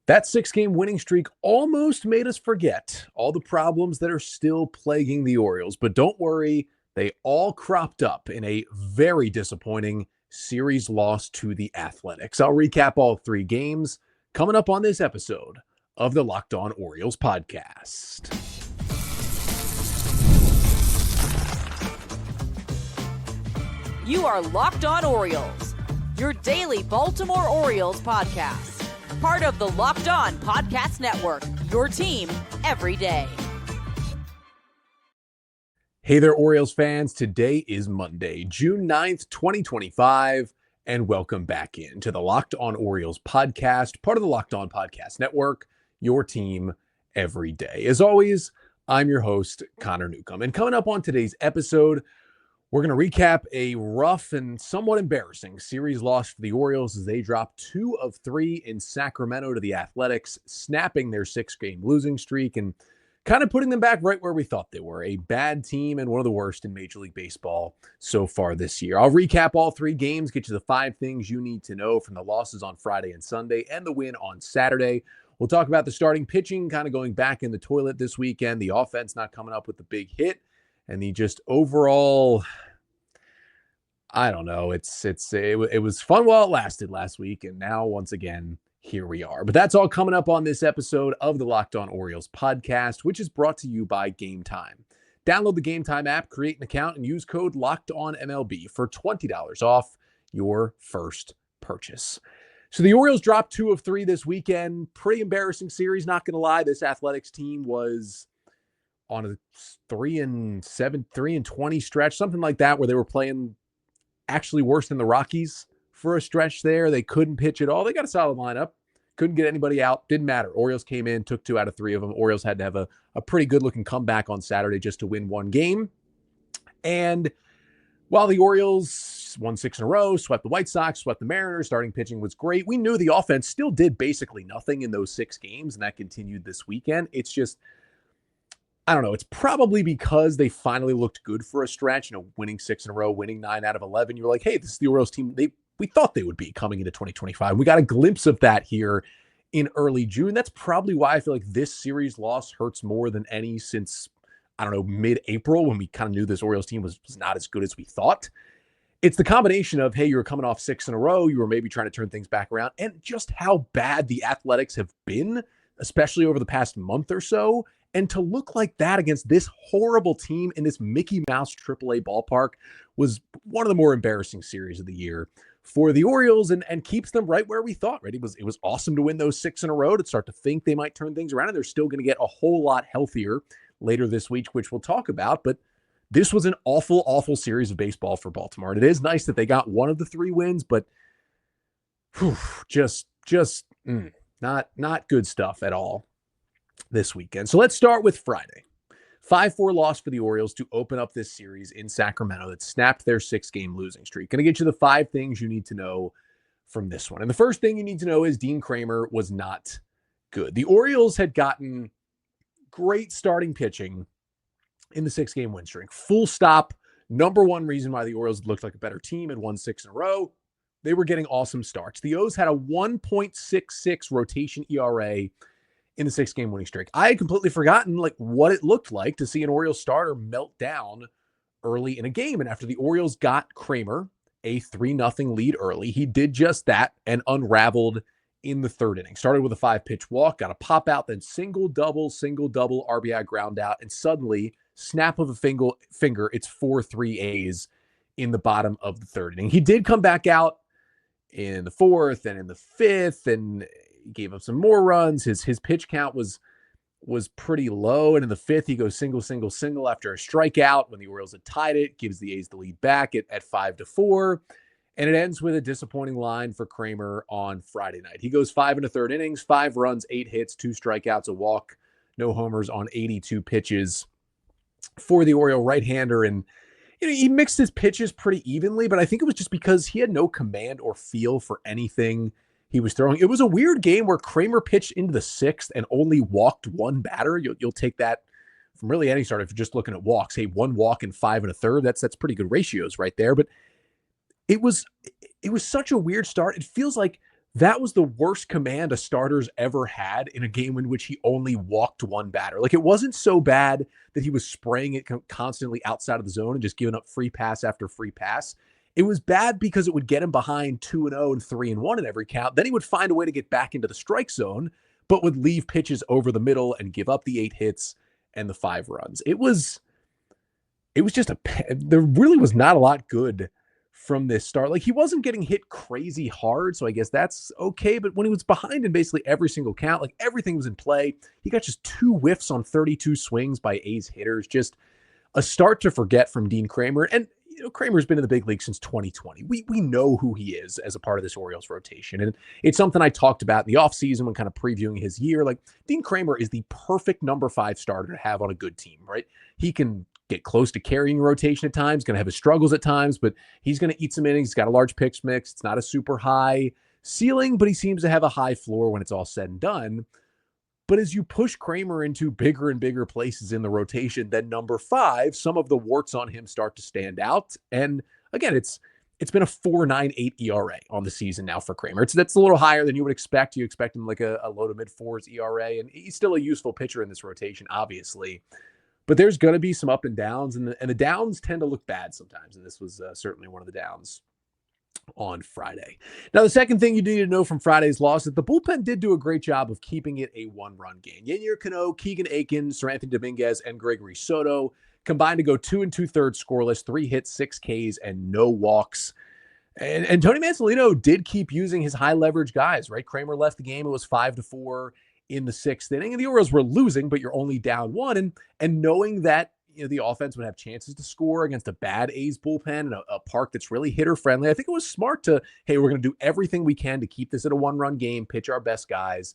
That 6-game winning streak almost made us forget all the problems that are still plaguing the Orioles. But don't worry, they all cropped up in a very disappointing series loss to the Athletics. I'll recap all 3 games coming up on this episode of the Locked On Orioles podcast. You are Locked On Orioles, your daily Baltimore Orioles podcast. Part of the Locked On Podcast Network, your team every day. Hey there, Orioles fans. Today is Monday, June 9th, 2025, and welcome back into the Locked On Orioles podcast, part of the Locked On Podcast Network, your team every day. As always, I'm your host, Connor Newcomb. And coming up on today's episode, we're going to recap a rough and somewhat embarrassing series loss for the Orioles as they dropped 2 of 3 in Sacramento to the Athletics, snapping their 6-game losing streak and kind of putting them back right where we thought they were, a bad team and one of the worst in Major League Baseball so far this year. I'll recap all 3 games, get you the 5 things you need to know from the losses on Friday and Sunday and the win on Saturday. We'll talk about the starting pitching kind of going back in the toilet this weekend, the offense not coming up with the big hit, and the just overall, I don't know. It was fun while it lasted last week, and now once again, here we are. But that's all coming up on this episode of the Locked On Orioles podcast, which is brought to you by Game Time. Download the Game Time app, create an account, and use code LOCKEDONMLB for $20 off your first purchase. So the Orioles dropped 2 of 3 this weekend. Pretty embarrassing series, not going to lie. This Athletics team was on a 3-20 stretch, something like that, where they were playing actually worse than the Rockies for a stretch there. They couldn't pitch at all. They got a solid lineup. Couldn't get anybody out. Didn't matter. Orioles came in, took 2 out of 3 of them. Orioles had to have a pretty good-looking comeback on Saturday just to win 1 game. And while the Orioles won 6 in a row, swept the White Sox, swept the Mariners, starting pitching was great, we knew the offense still did basically nothing in those 6 games, and that continued this weekend. It's just, I don't know. It's probably because they finally looked good for a stretch, winning 6 in a row, winning 9 out of 11. You're like, hey, this is the Orioles team we thought they would be coming into 2025. We got a glimpse of that here in early June. That's probably why I feel like this series loss hurts more than any since, I don't know, mid-April, when we kind of knew this Orioles team was not as good as we thought. It's the combination of, hey, you were coming off 6 in a row, you were maybe trying to turn things back around, and just how bad the Athletics have been, especially over the past month or so. And to look like that against this horrible team in this Mickey Mouse AAA ballpark was one of the more embarrassing series of the year for the Orioles, and keeps them right where we thought, right? It was awesome to win those 6 in a row, to start to think they might turn things around, and they're still going to get a whole lot healthier later this week, which we'll talk about. But this was an awful, awful series of baseball for Baltimore. And it is nice that they got one of the 3 wins, but not good stuff at all this weekend. So let's start with Friday. 5-4 loss for the Orioles to open up this series in Sacramento that snapped their 6-game losing streak. Going to get you the 5 things you need to know from this one. And the first thing you need to know is Dean Kremer was not good. The Orioles had gotten great starting pitching in the 6-game win streak. Full stop. Number one reason why the Orioles looked like a better team and won 6 in a row. They were getting awesome starts. The O's had a 1.66 rotation ERA in the 6-game winning streak. I had completely forgotten what it looked like to see an Orioles starter melt down early in a game. And after the Orioles got Kremer a 3-0 lead early, he did just that and unraveled in the 3rd inning. Started with a 5-pitch walk, got a pop out, then single double RBI ground out, and suddenly, snap of a finger, it's 4-3 A's in the bottom of the 3rd inning. He did come back out in the 4th and in the 5th, and gave up some more runs. His pitch count was pretty low. And in the 5th, he goes single after a strikeout when the Orioles had tied it, gives the A's the lead back at 5-4. And it ends with a disappointing line for Kremer on Friday night. He goes 5 1/3 innings, 5 runs, 8 hits, 2 strikeouts, a walk, no homers on 82 pitches for the Oriole right-hander. And he mixed his pitches pretty evenly, but I think it was just because he had no command or feel for anything he was throwing. It was a weird game where Kremer pitched into the 6th and only walked 1 batter. You'll take that from really any starter if you're just looking at walks. Hey, 1 walk and 5 1/3. That's pretty good ratios right there. But it was such a weird start. It feels like that was the worst command a starter's ever had in a game in which he only walked one batter. Like, it wasn't so bad that he was spraying it constantly outside of the zone and just giving up free pass after free pass. It was bad because it would get him behind 2-0 and 3-1 in every count. Then he would find a way to get back into the strike zone, but would leave pitches over the middle and give up the 8 hits and the 5 runs. It was just there really was not a lot good from this start. Like, he wasn't getting hit crazy hard, so I guess that's okay. But when he was behind in basically every single count, like, everything was in play. He got just 2 whiffs on 32 swings by A's hitters. Just a start to forget from Dean Kremer. And, Kramer's been in the big league since 2020. We know who he is as a part of this Orioles rotation. And it's something I talked about in the offseason when kind of previewing his year. Like, Dean Kremer is the perfect number 5 starter to have on a good team, right? He can get close to carrying rotation at times, going to have his struggles at times, but he's going to eat some innings. He's got a large pitch mix. It's not a super high ceiling, but he seems to have a high floor when it's all said and done. But as you push Kremer into bigger and bigger places in the rotation, then number 5, some of the warts on him start to stand out. And again, it's been a 4.98 ERA on the season now for Kremer. That's a little higher than you would expect. You expect him like a low to mid 4s ERA, and he's still a useful pitcher in this rotation, obviously. But there's going to be some up and downs, and the downs tend to look bad sometimes. And this was certainly one of the downs on Friday. Now, the second thing you need to know from Friday's loss is that the bullpen did do a great job of keeping it a 1-run game. Yennier Cano, Keegan Aiken, Seranthony Dominguez, and Gregory Soto combined to go 2 2/3 scoreless, 3 hits, 6 Ks, and no walks. And Tony Mansolino did keep using his high leverage guys, right? Kremer left the game. It was 5-4 in the 6th inning, and the Orioles were losing, but you're only down 1. And knowing that the offense would have chances to score against a bad A's bullpen and a park that's really hitter friendly, I think it was smart to, hey, we're going to do everything we can to keep this at a 1-run game, pitch our best guys,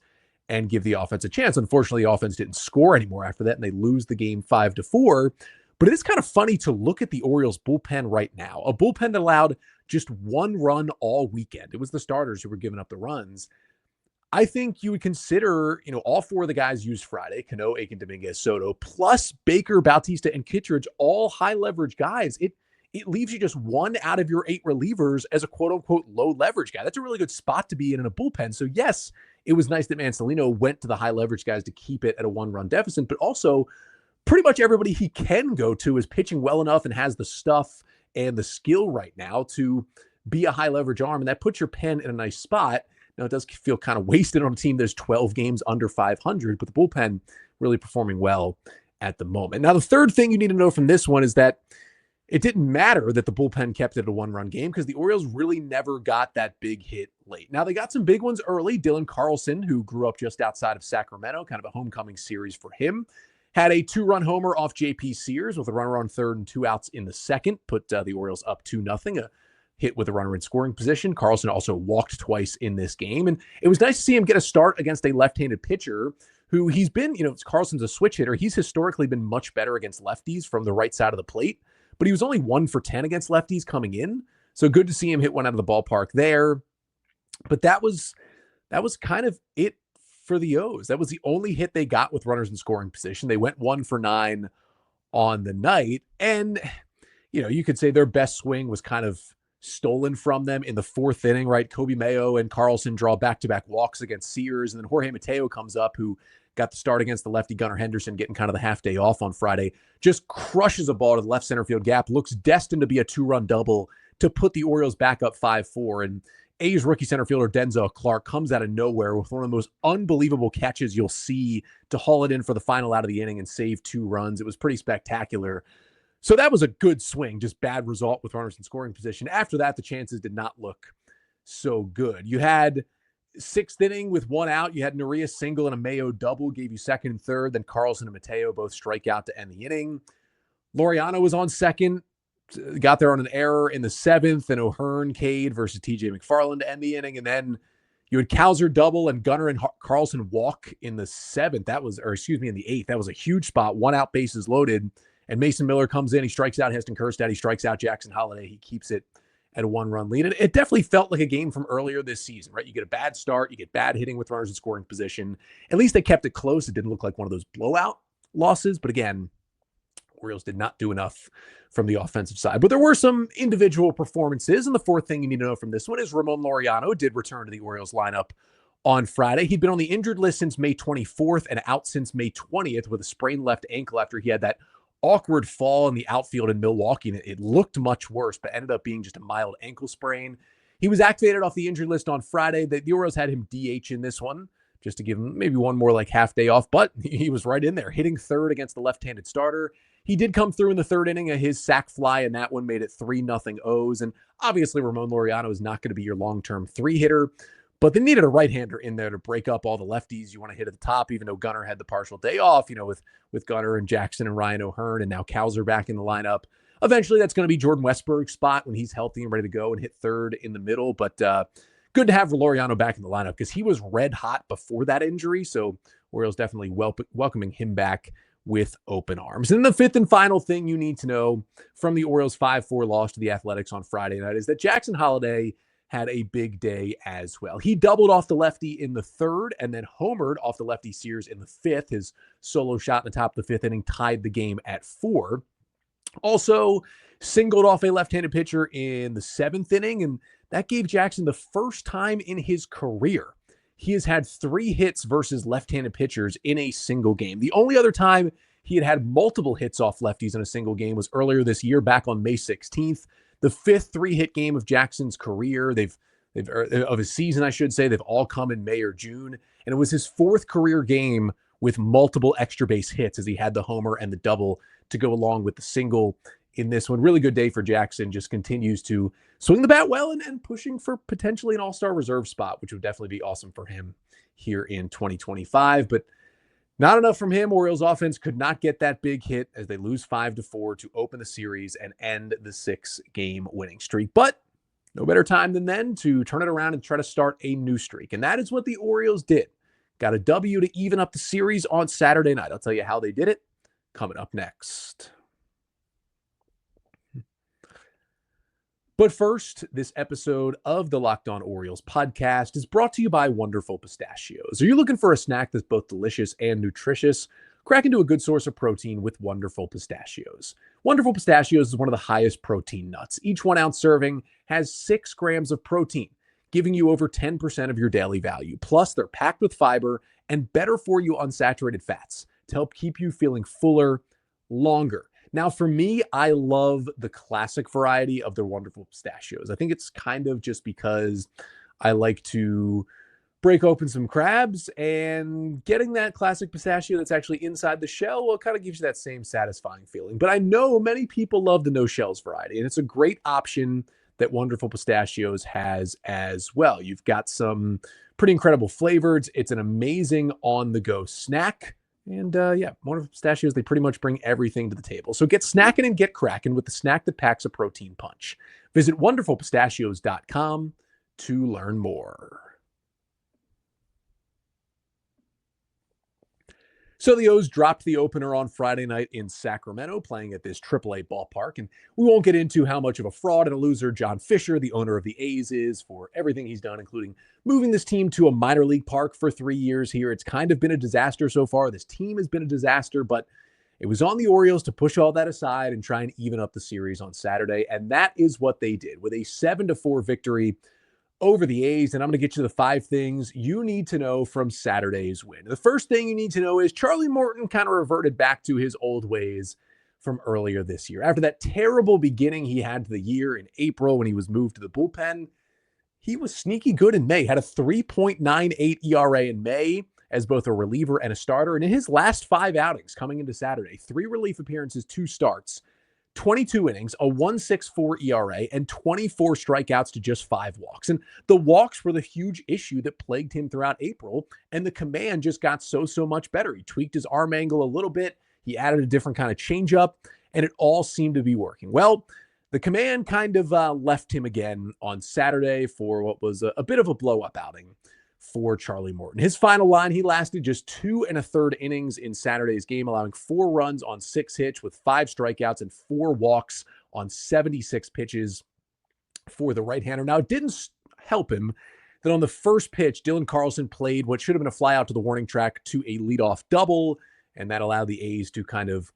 and give the offense a chance. Unfortunately, the offense didn't score anymore after that, and they lose the game 5-4. But it is kind of funny to look at the Orioles bullpen right now, a bullpen that allowed just 1 run all weekend. It was the starters who were giving up the runs. I think you would consider, all 4 of the guys used Friday, Cano, Aiken, Dominguez, Soto, plus Baker, Bautista, and Kittredge, all high leverage guys. It leaves you just 1 out of your 8 relievers as a quote unquote low leverage guy. That's a really good spot to be in a bullpen. So yes, it was nice that Mansolino went to the high leverage guys to keep it at a 1-run deficit, but also pretty much everybody he can go to is pitching well enough and has the stuff and the skill right now to be a high leverage arm. And that puts your pen in a nice spot. Now, it does feel kind of wasted on a team that's 12 games under 500, but the bullpen really performing well at the moment. Now, the third thing you need to know from this one is that it didn't matter that the bullpen kept it a 1-run game because the Orioles really never got that big hit late. Now, they got some big ones early. Dylan Carlson, who grew up just outside of Sacramento, kind of a homecoming series for him, had a 2-run homer off J.P. Sears with a runner on third and 2 outs in the second, put the Orioles up 2-0. A hit with a runner in scoring position. Carlson also walked twice in this game. And it was nice to see him get a start against a left-handed pitcher who he's been, Carlson's a switch hitter. He's historically been much better against lefties from the right side of the plate, but he was only 1 for 10 against lefties coming in. So good to see him hit one out of the ballpark there. But that was kind of it for the O's. That was the only hit they got with runners in scoring position. They went 1 for 9 on the night. And, you could say their best swing was kind of stolen from them in the 4th inning, right? Kobe Mayo and Carlson draw back-to-back walks against Sears, and then Jorge Mateo comes up, who got the start against the lefty Gunnar Henderson, getting kind of the half day off on Friday, just crushes a ball to the left center field gap, looks destined to be a 2-run double to put the Orioles back up 5-4. And A's rookie center fielder Denzel Clark comes out of nowhere with one of the most unbelievable catches you'll see to haul it in for the final out of the inning and save 2 runs. It was pretty spectacular. So that was a good swing, just bad result with runners in scoring position. After that, the chances did not look so good. You had 6th inning with 1 out. You had an Urias single and a Mayo double, gave you second and third. Then Carlson and Mateo both strike out to end the inning. Laureano was on second, got there on an error in the 7th, and O'Hearn Cade versus TJ McFarland to end the inning. And then you had Kowser double and Gunnar and Carlson walk in the 7th. In the 8th. That was a huge spot. 1 out, bases loaded. And Mason Miller comes in. He strikes out Heston Kjerstad. He strikes out Jackson Holliday. He keeps it at a 1-run lead. And it definitely felt like a game from earlier this season, right? You get a bad start. You get bad hitting with runners in scoring position. At least they kept it close. It didn't look like one of those blowout losses. But again, Orioles did not do enough from the offensive side. But there were some individual performances, and the fourth thing you need to know from this one is Ramon Laureano did return to the Orioles lineup on Friday. He'd been on the injured list since May 24th and out since May 20th with a sprained left ankle after he had that awkward fall in the outfield in Milwaukee, and it looked much worse, but ended up being just a mild ankle sprain. He was activated off the injured list on Friday. The Orioles had him DH in this one, just to give him maybe one more like half day off, but he was right in there, hitting third against the left-handed starter. He did come through in the third inning of his sac fly, and that one made it 3-0 O's. And obviously, Ramon Laureano is not going to be your long-term three hitter, but they needed a right-hander in there to break up all the lefties you want to hit at the top, even though Gunnar had the partial day off, with Gunnar and Jackson and Ryan O'Hearn, and now Cowser back in the lineup. Eventually, that's going to be Jordan Westberg's spot when he's healthy and ready to go and hit third in the middle. But good to have Laureano back in the lineup because he was red hot before that injury. So Orioles definitely welcoming him back with open arms. And the fifth and final thing you need to know from the Orioles' 5-4 loss to the Athletics on Friday night is that Jackson Holliday had a big day as well. He doubled off the lefty in the third and then homered off the lefty Sears in the fifth. His solo shot in the top of the fifth inning tied the game at 4. Also singled off a left-handed pitcher in the seventh inning, and that gave Jackson the first time in his career he has had 3 hits versus left-handed pitchers in a single game. The only other time he had multiple hits off lefties in a single game was earlier this year, back on May 16th. The 5th 3-hit game of Jackson's career, of his season, I should say, they've all come in May or June. And it was his 4th career game with multiple extra base hits as he had the homer and the double to go along with the single in this one. Really good day for Jackson. Just continues to swing the bat well and pushing for potentially an all-star reserve spot, which would definitely be awesome for him here in 2025. But not enough from him. Orioles offense could not get that big hit as they lose 5-4 to open the series and end the 6-game winning streak. But no better time than then to turn it around and try to start a new streak. And that is what the Orioles did. Got a W to even up the series on Saturday night. I'll tell you how they did it coming up next. But first, this episode of the Locked On Orioles podcast is brought to you by Wonderful Pistachios. Are you looking for a snack that's both delicious and nutritious? Crack into a good source of protein with Wonderful Pistachios. Wonderful Pistachios is one of the highest protein nuts. Each 1-ounce serving has 6 grams of protein, giving you over 10% of your daily value. Plus, they're packed with fiber and better for you unsaturated fats to help keep you feeling fuller longer. Now, for me, I love the classic variety of their Wonderful Pistachios. I think it's kind of just because I like to break open some crabs, and getting that classic pistachio that's actually inside the shell, well, it kind of gives you that same satisfying feeling. But I know many people love the no shells variety, and it's a great option that Wonderful Pistachios has as well. You've got some pretty incredible flavors. It's an amazing on-the-go snack. And Wonderful Pistachios, they pretty much bring everything to the table. So get snackin' and get crackin' with the snack that packs a protein punch. Visit wonderfulpistachios.com to learn more. So the O's dropped the opener on Friday night in Sacramento, playing at this AAA ballpark. And we won't get into how much of a fraud and a loser John Fisher, the owner of the A's, is for everything he's done, including moving this team to a minor league park for 3 years here. It's kind of been a disaster so far. This team has been a disaster, but it was on the Orioles to push all that aside and try and even up the series on Saturday. And that is what they did with a 7-4 victory over the A's. And I'm going to get you the 5 things you need to know from Saturday's win. The first thing you need to know is Charlie Morton kind of reverted back to his old ways from earlier this year. After that terrible beginning he had to the year in April when he was moved to the bullpen, he was sneaky good in May, had a 3.98 ERA in May as both a reliever and a starter. And in his last 5 outings coming into Saturday, 3 relief appearances, 2 starts, 22 innings, a 1.64 ERA, and 24 strikeouts to just 5 walks. And the walks were the huge issue that plagued him throughout April, and the command just got so much better. He tweaked his arm angle a little bit, he added a different kind of changeup, and it all seemed to be working. Well, the command kind of left him again on Saturday for what was a bit of a blow-up outing for Charlie Morton. His final line, he lasted just 2 1/3 innings in Saturday's game, allowing 4 runs on 6 hits with 5 strikeouts and 4 walks on 76 pitches for the right-hander. Now, it didn't help him that on the first pitch, Dylan Carlson played what should have been a fly out to the warning track to a leadoff double, and that allowed the A's to kind of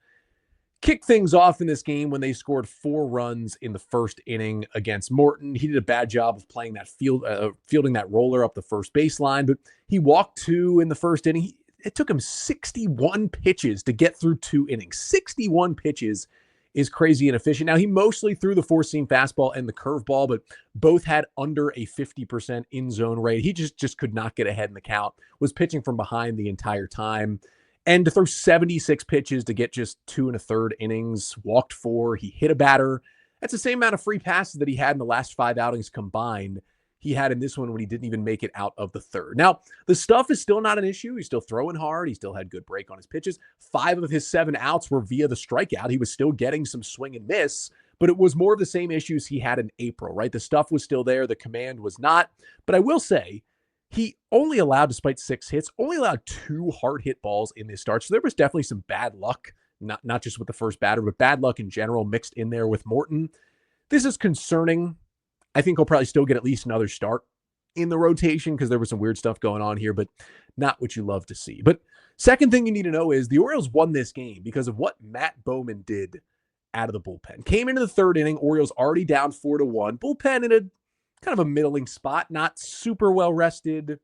kicked things off in this game when they scored 4 runs in the first inning against Morton. He did a bad job of playing that fielding that roller up the first baseline, but he walked 2 in the first inning. It took him 61 pitches to get through 2 innings. 61 pitches is crazy inefficient. Now, he mostly threw the four-seam fastball and the curveball, but both had under a 50% in-zone rate. He just could not get ahead in the count, was pitching from behind the entire time. And to throw 76 pitches to get just 2 1/3 innings, walked 4, he hit a batter. That's the same amount of free passes that he had in the last 5 outings combined. He had in this one when he didn't even make it out of the third. Now, the stuff is still not an issue. He's still throwing hard. He still had good break on his pitches. 5 of his 7 outs were via the strikeout. He was still getting some swing and miss, but it was more of the same issues he had in April, right? The stuff was still there. The command was not. But I will say, he only allowed, despite 6 hits, only allowed 2 hard hit balls in this start. So there was definitely some bad luck, not just with the first batter, but bad luck in general mixed in there with Morton. This is concerning. I think he'll probably still get at least another start in the rotation because there was some weird stuff going on here, but not what you love to see. But second thing you need to know is the Orioles won this game because of what Matt Bowman did out of the bullpen. Came into the third inning, Orioles already down 4-1. Bullpen in a kind of a middling spot, not super well rested,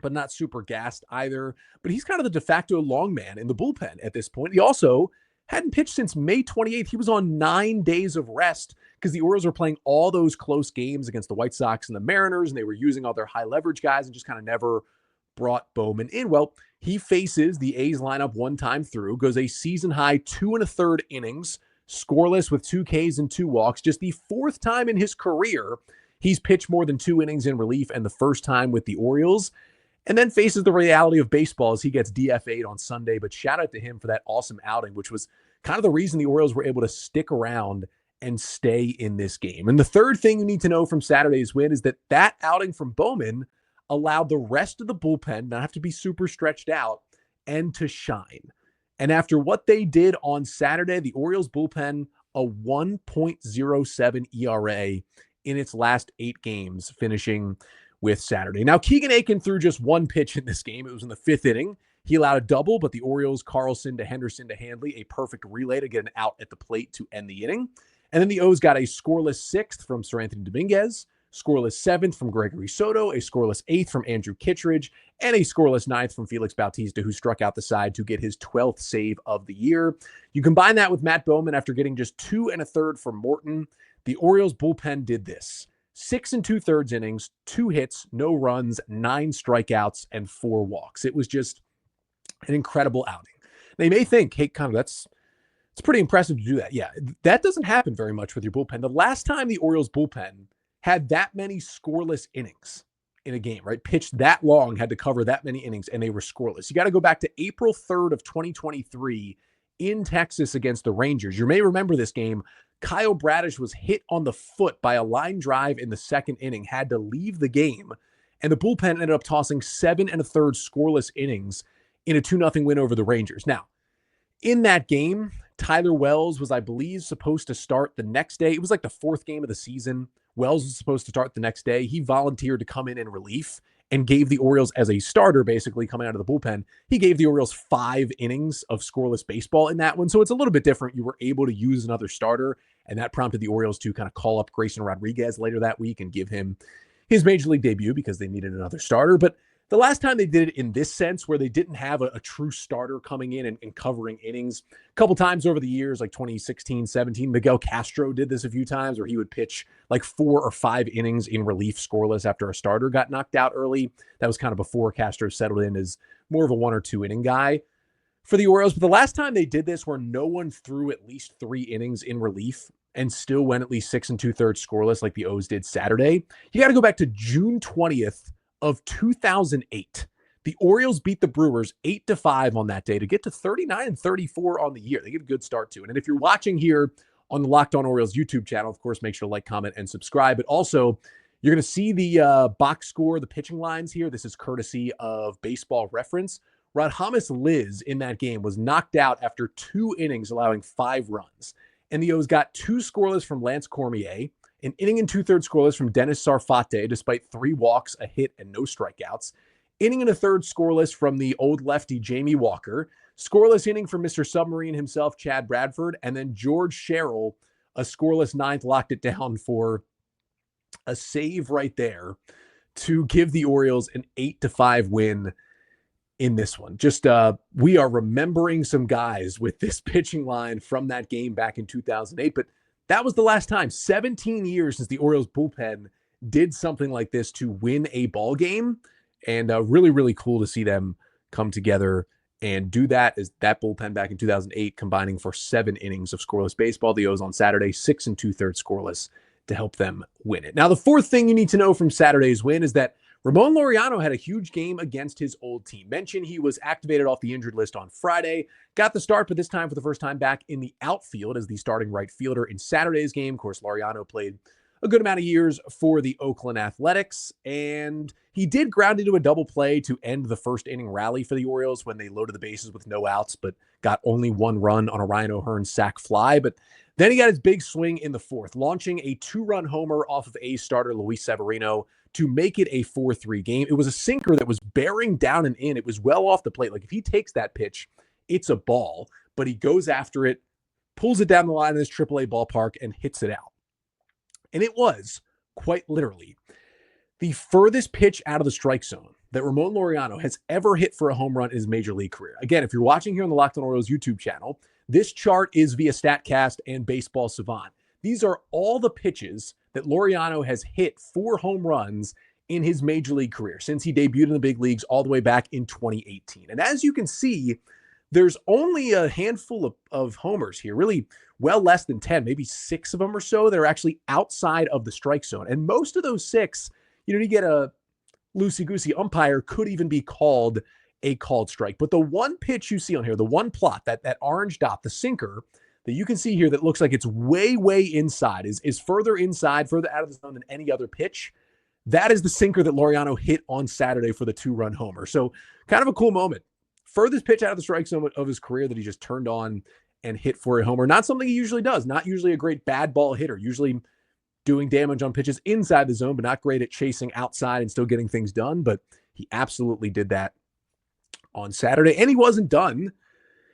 but not super gassed either. But he's kind of the de facto long man in the bullpen at this point. He also hadn't pitched since May 28th. He was on 9 days of rest because the Orioles were playing all those close games against the White Sox and the Mariners, and they were using all their high leverage guys and just kind of never brought Bowman in. Well, he faces the A's lineup one time through, goes a season high 2 1/3 innings, scoreless with 2 Ks and 2 walks, just the 4th time in his career he's pitched more than 2 innings in relief, and the first time with the Orioles, and then faces the reality of baseball as he gets DFA'd on Sunday. But shout out to him for that awesome outing, which was kind of the reason the Orioles were able to stick around and stay in this game. And the third thing you need to know from Saturday's win is that outing from Bowman allowed the rest of the bullpen not have to be super stretched out and to shine. And after what they did on Saturday, the Orioles bullpen, a 1.07 ERA in its last 8 games, finishing with Saturday. Now, Keegan Aiken threw just 1 pitch in this game. It was in the 5th inning. He allowed a double, but the Orioles, Carlson to Henderson to Handley, a perfect relay to get an out at the plate to end the inning. And then the O's got a scoreless 6th from Sir Anthony Dominguez, scoreless 7th from Gregory Soto, a scoreless 8th from Andrew Kittredge, and a scoreless 9th from Felix Bautista, who struck out the side to get his 12th save of the year. You combine that with Matt Bowman after getting just 2 1/3 from Morton. The Orioles bullpen did this: 6 2/3 innings, 2 hits, no runs, 9 strikeouts, and 4 walks. It was just an incredible outing. They may think, hey, Connor, it's pretty impressive to do that. Yeah, that doesn't happen very much with your bullpen. The last time the Orioles bullpen had that many scoreless innings in a game, right? Pitched that long, had to cover that many innings, and they were scoreless. You got to go back to April 3rd of 2023 in Texas against the Rangers. You may remember this game. Kyle Bradish was hit on the foot by a line drive in the 2nd inning, had to leave the game, and the bullpen ended up tossing 7 1/3 scoreless innings in a 2-0 win over the Rangers. Now, in that game, Tyler Wells was, I believe, supposed to start the next day. It was like the 4th game of the season. Wells was supposed to start the next day. He volunteered to come in relief and gave the Orioles, as a starter, basically coming out of the bullpen, he gave the Orioles 5 innings of scoreless baseball in that one. So it's a little bit different. You were able to use another starter, and that prompted the Orioles to kind of call up Grayson Rodriguez later that week and give him his major league debut because they needed another starter. But the last time they did it in this sense, where they didn't have a true starter coming in and covering innings, a couple times over the years, like 2016, 17, Miguel Castro did this a few times where he would pitch like 4 or 5 innings in relief scoreless after a starter got knocked out early. That was kind of before Castro settled in as more of a 1 or 2 inning guy for the Orioles. But the last time they did this, where no one threw at least 3 innings in relief and still went at least 6 2/3 scoreless like the O's did Saturday, you got to go back to June 20th of 2008. The Orioles beat the Brewers 8-5 on that day to get to 39-34 on the year. They get a good start to it. And if you're watching here on the Locked On Orioles YouTube channel, of course, make sure to like, comment, and subscribe. But also, you're going to see the box score, the pitching lines here. This is courtesy of Baseball Reference. Radhames Liz in that game was knocked out after 2 innings, allowing 5 runs. And the O's got 2 scoreless from Lance Cormier, an inning and 2/3 scoreless from Dennis Sarfate, despite 3 walks, a hit, and no strikeouts. Inning and a third scoreless from the old lefty Jamie Walker. Scoreless inning for Mr. Submarine himself, Chad Bradford, and then George Sherrill, a scoreless ninth, locked it down for a save right there to give the Orioles an 8-5 win in this one. Just we are remembering some guys with this pitching line from that game back in 2008, but that was the last time. 17 years since the Orioles bullpen did something like this to win a ball game, and really, really cool to see them come together and do that. Is that bullpen back in 2008 combining for 7 innings of scoreless baseball. The O's on Saturday, 6 2/3 scoreless to help them win it. Now, the fourth thing you need to know from Saturday's win is that Ramon Laureano had a huge game against his old team. Mentioned he was activated off the injured list on Friday, got the start, but this time for the first time back in the outfield as the starting right fielder in Saturday's game. Of course, Laureano played a good amount of years for the Oakland Athletics, and he did ground into a double play to end the first inning rally for the Orioles when they loaded the bases with no outs, but got only 1 run on a Ryan O'Hearn sac fly. But then he got his big swing in the fourth, launching a 2-run homer off of A's starter Luis Severino to make it a 4-3 game. It was a sinker that was bearing down and in. It was well off the plate. Like, if he takes that pitch, it's a ball, but he goes after it, pulls it down the line in this AAA ballpark, and hits it out. And it was, quite literally, the furthest pitch out of the strike zone that Ramon Laureano has ever hit for a home run in his major league career. Again, if you're watching here on the Locked On Orioles YouTube channel, this chart is via StatCast and Baseball Savant. These are all the pitches that Laureano has hit for home runs in his major league career since he debuted in the big leagues all the way back in 2018. And as you can see, there's only a handful of homers here, really well less than 10, maybe 6 of them or so that are actually outside of the strike zone. And most of those 6, you get a loosey-goosey umpire, could even be called a called strike. But the one pitch you see on here, the one plot, that orange dot, the sinker that you can see here that looks like it's way, way inside, is further inside, further out of the zone than any other pitch. That is the sinker that Laureano hit on Saturday for the 2-run homer. So kind of a cool moment. Furthest pitch out of the strike zone of his career that he just turned on and hit for a homer. Not something he usually does. Not usually a great bad ball hitter. Usually doing damage on pitches inside the zone, but not great at chasing outside and still getting things done. But he absolutely did that on Saturday. And he wasn't done.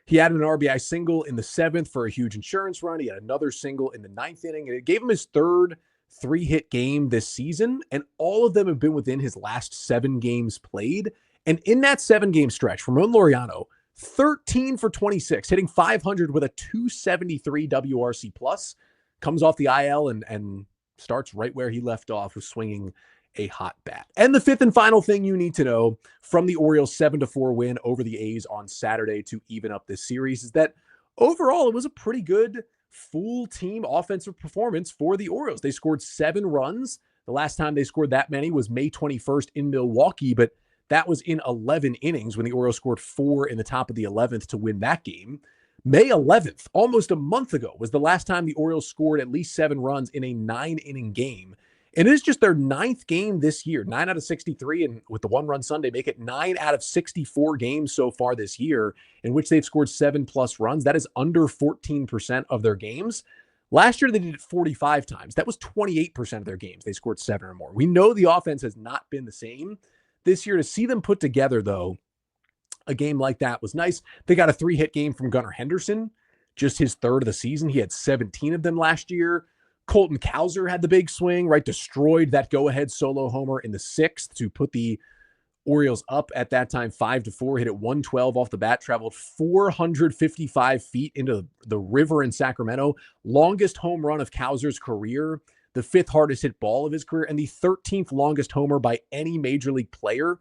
He had an RBI single in the 7th for a huge insurance run. He had another single in the 9th inning, and it gave him his 3rd 3-hit game this season. And all of them have been within his last 7 games played. And in that 7-game stretch, Ramon Laureano, 13 for 26, hitting .500 with a .273 WRC plus, comes off the IL and starts right where he left off with swinging a hot bat. And the 5th and final thing you need to know from the Orioles' 7-4 win over the A's on Saturday to even up this series is that overall it was a pretty good full team offensive performance for the Orioles. They scored 7 runs. The last time they scored that many was May 21st in Milwaukee, but that was in 11 innings when the Orioles scored 4 in the top of the 11th to win that game. May 11th, almost a month ago, was the last time the Orioles scored at least 7 runs in a 9-inning game. And it is just their 9th game this year, 9 out of 63, and with the 1-run Sunday, make it 9 out of 64 games so far this year in which they've scored 7+ runs. That is under 14% of their games. Last year, they did it 45 times. That was 28% of their games. They scored 7 or more. We know the offense has not been the same this year. To see them put together, though, a game like that was nice. They got a 3-hit game from Gunnar Henderson, just his 3rd of the season. He had 17 of them last year. Colton Cowser had the big swing, right? Destroyed that go-ahead solo homer in the 6th to put the Orioles up at that time 5-4, hit it 112 off the bat, traveled 455 feet into the river in Sacramento. Longest home run of Cowser's career, the 5th hardest hit ball of his career, and the 13th longest homer by any major league player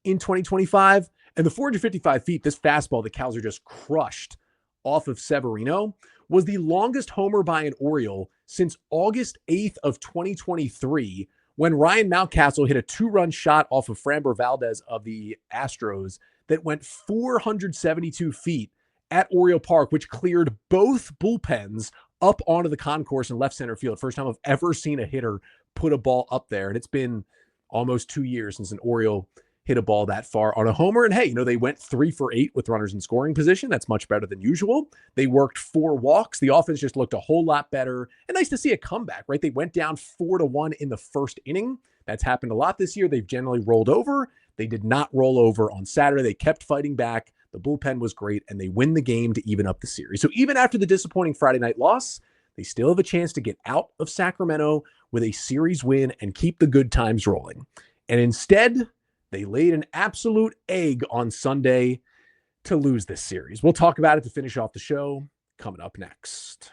in 2025. And the 455 feet, this fastball that Cowser just crushed off of Severino, was the longest homer by an Oriole since August 8th of 2023, when Ryan Mountcastle hit a 2-run shot off of Framber Valdez of the Astros that went 472 feet at Oriole Park, which cleared both bullpens up onto the concourse in left center field. First time I've ever seen a hitter put a ball up there. And it's been almost 2 years since an Oriole hit a ball that far on a homer. And hey, they went 3 for 8 with runners in scoring position. That's much better than usual. They worked 4 walks. The offense just looked a whole lot better. And nice to see a comeback, right? They went down 4-1 in the 1st inning. That's happened a lot this year. They've generally rolled over. They did not roll over on Saturday. They kept fighting back. The bullpen was great, and they win the game to even up the series. So even after the disappointing Friday night loss, they still have a chance to get out of Sacramento with a series win and keep the good times rolling. And instead, they laid an absolute egg on Sunday to lose this series. We'll talk about it to finish off the show coming up next.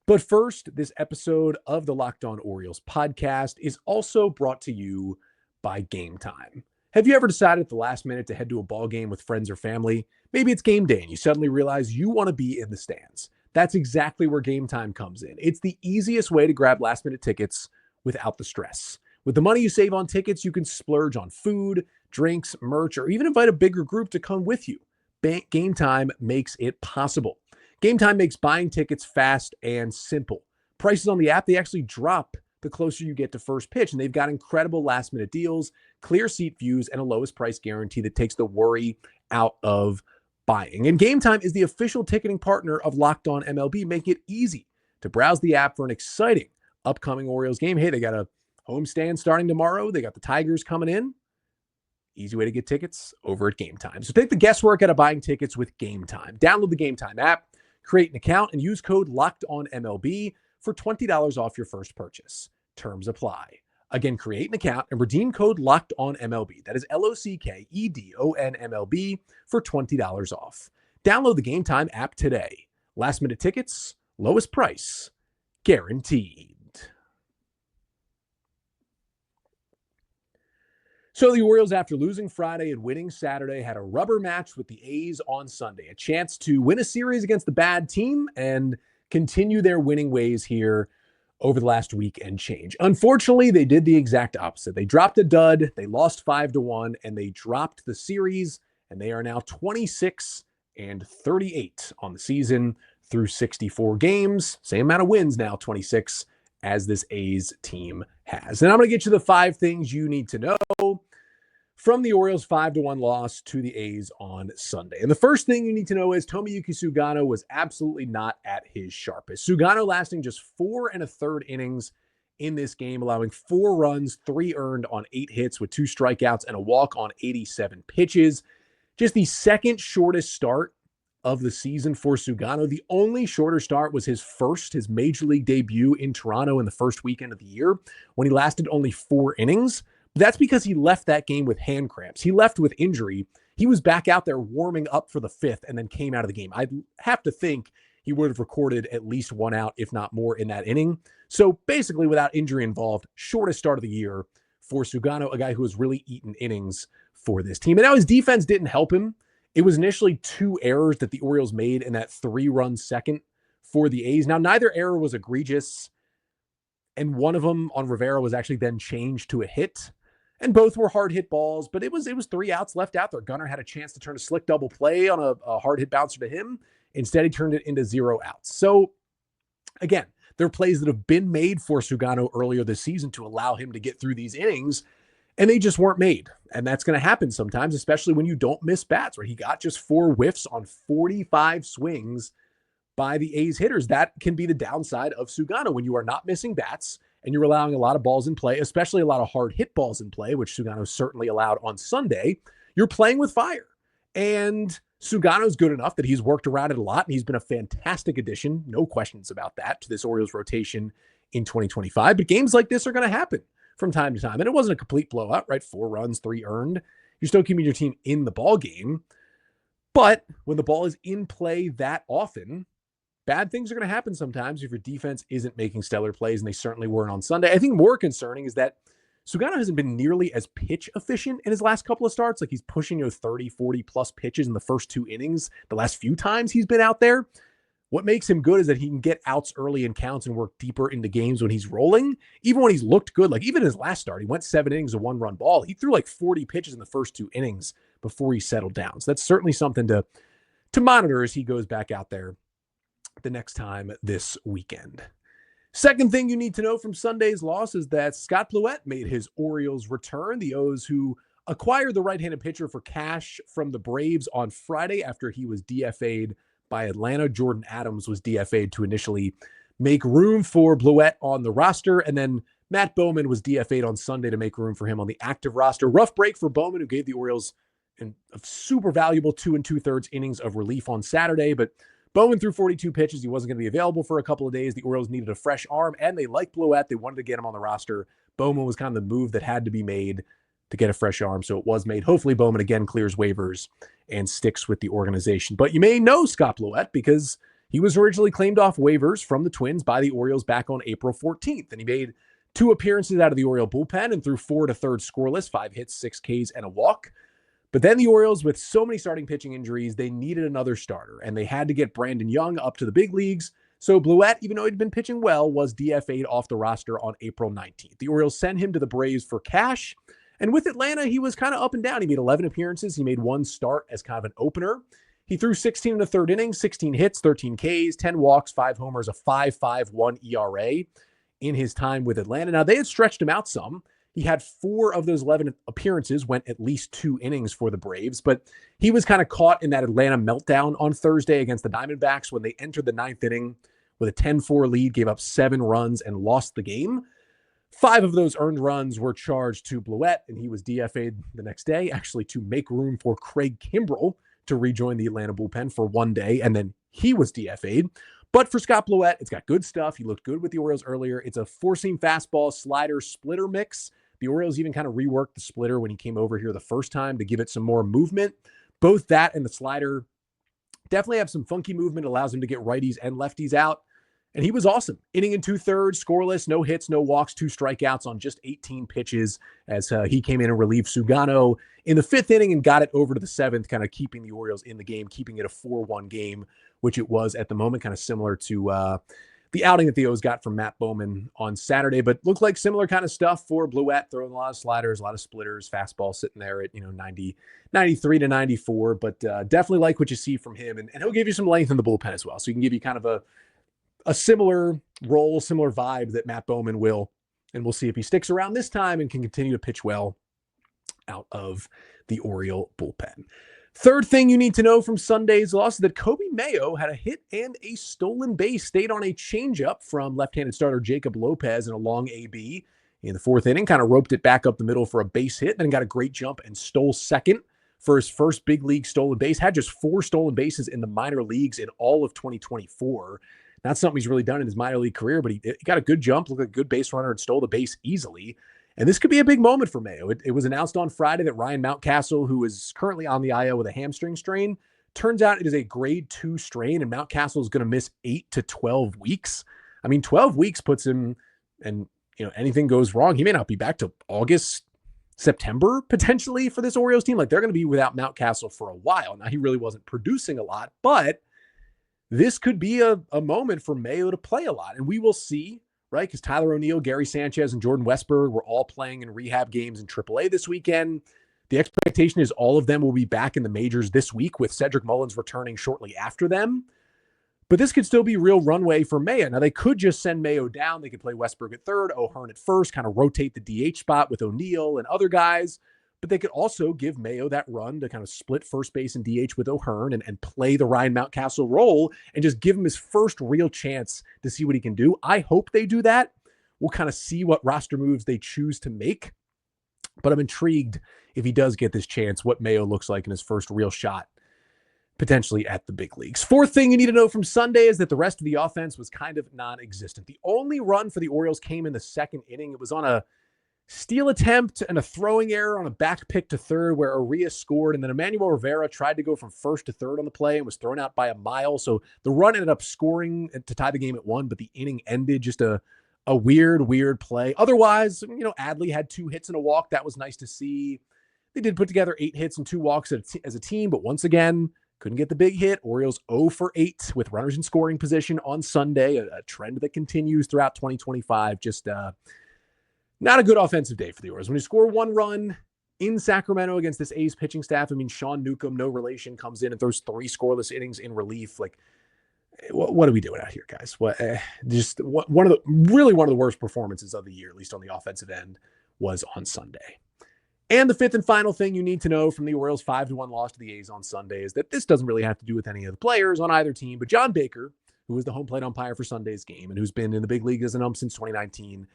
But first, this episode of the Locked On Orioles podcast is also brought to you by Game Time. Have you ever decided at the last minute to head to a ball game with friends or family? Maybe it's game day and you suddenly realize you want to be in the stands. That's exactly where Game Time comes in. It's the easiest way to grab last minute tickets without the stress. With the money you save on tickets, you can splurge on food, drinks, merch, or even invite a bigger group to come with you. Game Time makes it possible. Game Time makes buying tickets fast and simple. Prices on the app, they actually drop the closer you get to first pitch, and they've got incredible last-minute deals, clear seat views, and a lowest price guarantee that takes the worry out of buying. And Game Time is the official ticketing partner of Locked On MLB. Make it easy to browse the app for an exciting upcoming Orioles game. Hey, they got a homestand starting tomorrow. They got the Tigers coming in. Easy way to get tickets over at Game Time. So take the guesswork out of buying tickets with Game Time. Download the Game Time app, create an account, and use code LOCKEDONMLB for $20 off your first purchase. Terms apply. Again, create an account and redeem code LOCKEDONMLB. That is LOCKEDONMLB for $20 off. Download the Game Time app today. Last minute tickets, lowest price, guaranteed. So the Orioles, after losing Friday and winning Saturday, had a rubber match with the A's on Sunday. A chance to win a series against the bad team and continue their winning ways here over the last week and change. Unfortunately, they did the exact opposite. They dropped a dud, they lost 5-1, and they dropped the series, and they are now 26-38 on the season through 64 games. Same amount of wins now, 26, as this A's team has. And I'm going to get you the 5 things you need to know from the Orioles' 5-1 loss to the A's on Sunday. And the first thing you need to know is Tomoyuki Sugano was absolutely not at his sharpest. Sugano lasting just 4 1/3 innings in this game, allowing 4 runs, 3 earned on 8 hits with 2 strikeouts and a walk on 87 pitches. Just the second shortest start of the season for Sugano. The only shorter start was his major league debut in Toronto in the first weekend of the year when he lasted only 4 innings. That's because he left that game with hand cramps. He left with injury. He was back out there warming up for the 5th and then came out of the game. I'd have to think he would have recorded at least 1 out, if not more, in that inning. So basically, without injury involved, shortest start of the year for Sugano, a guy who has really eaten innings for this team. And now his defense didn't help him. It was initially 2 errors that the Orioles made in that 3-run second for the A's. Now, neither error was egregious, and one of them on Rivera was actually then changed to a hit. And both were hard hit balls, but it was 3 outs left out there. Gunnar had a chance to turn a slick double play on a hard hit bouncer to him. Instead, he turned it into 0 outs. So again, there are plays that have been made for Sugano earlier this season to allow him to get through these innings, and they just weren't made. And that's going to happen sometimes, especially when you don't miss bats, where he got just 4 whiffs on 45 swings by the A's hitters. That can be the downside of Sugano when you are not missing bats and you're allowing a lot of balls in play, especially a lot of hard hit balls in play, which Sugano certainly allowed on Sunday. You're playing with fire. And Sugano's good enough that he's worked around it a lot, and he's been a fantastic addition, no questions about that, to this Orioles rotation in 2025. But games like this are going to happen from time to time. And it wasn't a complete blowout, right? 4 runs, 3 earned. You're still keeping your team in the ball game. But when the ball is in play that often, bad things are going to happen sometimes if your defense isn't making stellar plays, and they certainly weren't on Sunday. I think more concerning is that Sugano hasn't been nearly as pitch efficient in his last couple of starts. Like, he's pushing 30, 40 plus pitches in the first 2 innings the last few times he's been out there. What makes him good is that he can get outs early in counts and work deeper into games when he's rolling. Even when he's looked good, like even his last start, he went 7 innings, a 1-run ball. He threw like 40 pitches in the first 2 innings before he settled down. So that's certainly something to monitor as he goes back out there the next time this weekend. Second thing you need to know from Sunday's loss is that Scott Plewett made his Orioles return. The O's, who acquired the right-handed pitcher for cash from the Braves on Friday after he was DFA'd by Atlanta. Jordan Adams was DFA'd to initially make room for Plewett on the roster, and then Matt Bowman was DFA'd on Sunday to make room for him on the active roster. Rough break for Bowman, who gave the Orioles a super valuable 2 2/3 innings of relief on Saturday, but Bowman threw 42 pitches. He wasn't going to be available for a couple of days. The Orioles needed a fresh arm, and they liked Bleuette. They wanted to get him on the roster. Bowman was kind of the move that had to be made to get a fresh arm, so it was made. Hopefully Bowman again clears waivers and sticks with the organization. But you may know Scott Bleuette because he was originally claimed off waivers from the Twins by the Orioles back on April 14th, and he made 2 appearances out of the Oriole bullpen and threw 4 1/3 scoreless, 5 hits, 6 Ks, and a walk. But then the Orioles, with so many starting pitching injuries, they needed another starter, and they had to get Brandon Young up to the big leagues. So Bleuette, even though he'd been pitching well, was DFA'd off the roster on April 19th. The Orioles sent him to the Braves for cash, and with Atlanta, he was kind of up and down. He made 11 appearances. He made 1 start as kind of an opener. He threw 16 1/3 innings, 16 hits, 13 Ks, 10 walks, 5 homers, a 5.51 ERA in his time with Atlanta. Now, they had stretched him out some. He had 4 of those 11 appearances, went at least 2 innings for the Braves, but he was kind of caught in that Atlanta meltdown on Thursday against the Diamondbacks when they entered the 9th inning with a 10-4 lead, gave up 7 runs, and lost the game. 5 of those earned runs were charged to Bleuette, and he was DFA'd the next day, actually to make room for Craig Kimbrell to rejoin the Atlanta bullpen for 1 day, and then he was DFA'd. But for Scott Bleuette, it's got good stuff. He looked good with the Orioles earlier. It's a 4-seam fastball, slider, splitter mix. The Orioles even kind of reworked the splitter when he came over here the first time to give it some more movement. Both that and the slider definitely have some funky movement, allows him to get righties and lefties out. And he was awesome. Inning and 2/3, scoreless, no hits, no walks, 2 strikeouts on just 18 pitches as he came in and relieved Sugano in the 5th inning and got it over to the 7th, kind of keeping the Orioles in the game, keeping it a 4-1 game, which it was at the moment, kind of similar to the outing that the O's got from Matt Bowman on Saturday, but looked like similar kind of stuff for Bleuette, throwing a lot of sliders, a lot of splitters, fastball sitting there at 93 to 94, but definitely like what you see from him, and he'll give you some length in the bullpen as well, so he can give you kind of a similar role, similar vibe that Matt Bowman will, and we'll see if he sticks around this time and can continue to pitch well out of the Oriole bullpen. Third thing you need to know from Sunday's loss is that Kobe Mayo had a hit and a stolen base, stayed on a changeup from left-handed starter Jacob Lopez in a long AB in the 4th inning, kind of roped it back up the middle for a base hit, then got a great jump and stole second for his first big league stolen base. Had just 4 stolen bases in the minor leagues in all of 2024. Not something he's really done in his minor league career, but he got a good jump, looked like a good base runner, and stole the base easily. And this could be a big moment for Mayo. It was announced on Friday that Ryan Mountcastle, who is currently on the IL with a hamstring strain, turns out it is a grade 2 strain, and Mountcastle is going to miss 8 to 12 weeks. I mean, 12 weeks puts him, and anything goes wrong, he may not be back till August, September, potentially, for this Orioles team. Like, they're going to be without Mountcastle for a while. Now, he really wasn't producing a lot, but this could be a moment for Mayo to play a lot, and we will see, right? Because Tyler O'Neill, Gary Sanchez, and Jordan Westberg were all playing in rehab games in AAA this weekend. The expectation is all of them will be back in the majors this week, with Cedric Mullins returning shortly after them. But this could still be real runway for Mayo. Now, they could just send Mayo down. They could play Westberg at third, O'Hearn at first, kind of rotate the DH spot with O'Neill and other guys. But they could also give Mayo that run to kind of split first base and DH with O'Hearn and play the Ryan Mountcastle role and just give him his first real chance to see what he can do. I hope they do that. We'll kind of see what roster moves they choose to make. But I'm intrigued, if he does get this chance, what Mayo looks like in his first real shot, potentially at the big leagues. Fourth thing you need to know from Sunday is that the rest of the offense was kind of non-existent. The only run for the Orioles came in the 2nd inning. It was on a steal attempt and a throwing error on a back pick to third where Arias scored, and then Emmanuel Rivera tried to go from first to third on the play and was thrown out by a mile. So the run ended up scoring to tie the game at 1, but the inning ended. Just a weird play. Otherwise, Adley had 2 hits and a walk. That was nice to see. They did put together 8 hits and 2 walks as a team, but once again, couldn't get the big hit. Orioles 0 for 8 with runners in scoring position on Sunday, a trend that continues throughout 2025. Just not a good offensive day for the Orioles. When you score 1 run in Sacramento against this A's pitching staff, I mean, Sean Newcomb, no relation, comes in and throws 3 scoreless innings in relief. Like, what are we doing out here, guys? One of the worst performances of the year, at least on the offensive end, was on Sunday. And the 5th and final thing you need to know from the Orioles' 5-1 loss to the A's on Sunday is that this doesn't really have to do with any of the players on either team, but John Baker, who was the home plate umpire for Sunday's game and who's been in the big league as an ump since 2019,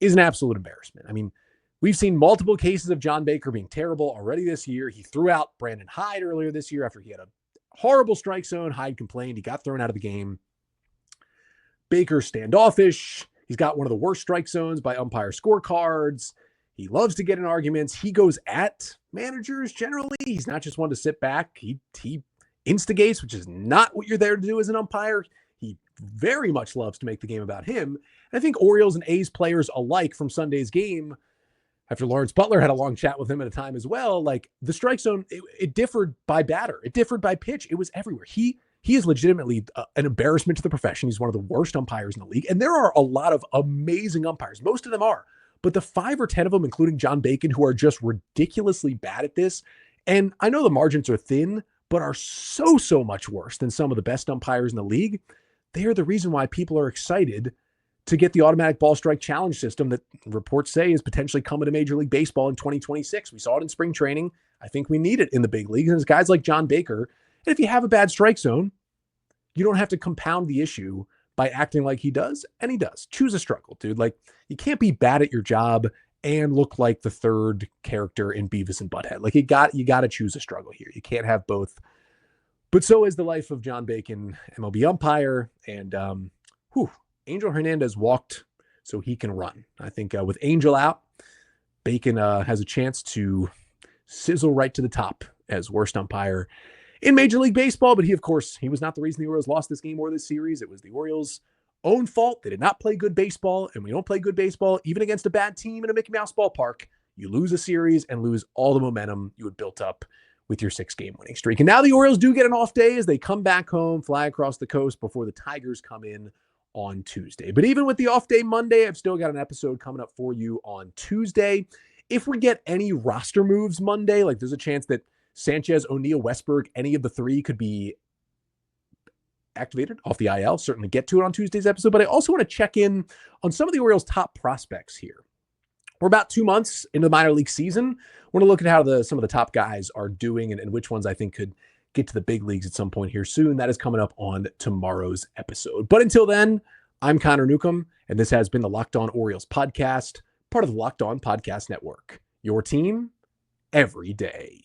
is an absolute embarrassment. I mean, we've seen multiple cases of John Baker being terrible already this year. He threw out Brandon Hyde earlier this year after he had a horrible strike zone. Hyde complained. He got thrown out of the game. Baker standoffish. He's got one of the worst strike zones by umpire scorecards. He loves to get in arguments. He goes at managers generally. He's not just one to sit back. He instigates, which is not what you're there to do as an umpire. He very much loves to make the game about him. And I think Orioles and A's players alike from Sunday's game, after Lawrence Butler had a long chat with him at a time as well, like the strike zone, it differed by batter. It differed by pitch. It was everywhere. He is legitimately an embarrassment to the profession. He's one of the worst umpires in the league. And there are a lot of amazing umpires. Most of them are. But the 5 or 10 of them, including John Bacon, who are just ridiculously bad at this. And I know the margins are thin, but are so much worse than some of the best umpires in the league. They are the reason why people are excited to get the automatic ball strike challenge system that reports say is potentially coming to Major League Baseball in 2026. We saw it in spring training. I think we need it in the big leagues. And it's guys like John Baker. And if you have a bad strike zone, you don't have to compound the issue by acting like he does. And he does. Choose a struggle, dude. Like, you can't be bad at your job and look like the third character in Beavis and Butthead. Like, you got to choose a struggle here. You can't have both. But so is the life of John Bacon, MLB umpire. And Angel Hernandez walked so he can run. I think with Angel out, Bacon has a chance to sizzle right to the top as worst umpire in Major League Baseball. But he was not the reason the Orioles lost this game or this series. It was the Orioles' own fault. They did not play good baseball. And when you don't play good baseball, even against a bad team in a Mickey Mouse ballpark, you lose a series and lose all the momentum you had built up with your 6-game winning streak. And now the Orioles do get an off day as they come back home, fly across the coast before the Tigers come in on Tuesday. But even with the off day Monday, I've still got an episode coming up for you on Tuesday. If we get any roster moves Monday, like there's a chance that Sanchez, O'Neill, Westberg, any of the 3 could be activated off the IL. Certainly get to it on Tuesday's episode. But I also want to check in on some of the Orioles' top prospects here. We're about 2 months into the minor league season. We're going to look at how some of the top guys are doing and which ones I think could get to the big leagues at some point here soon. That is coming up on tomorrow's episode. But until then, I'm Connor Newcomb, and this has been the Locked On Orioles podcast, part of the Locked On Podcast Network. Your team every day.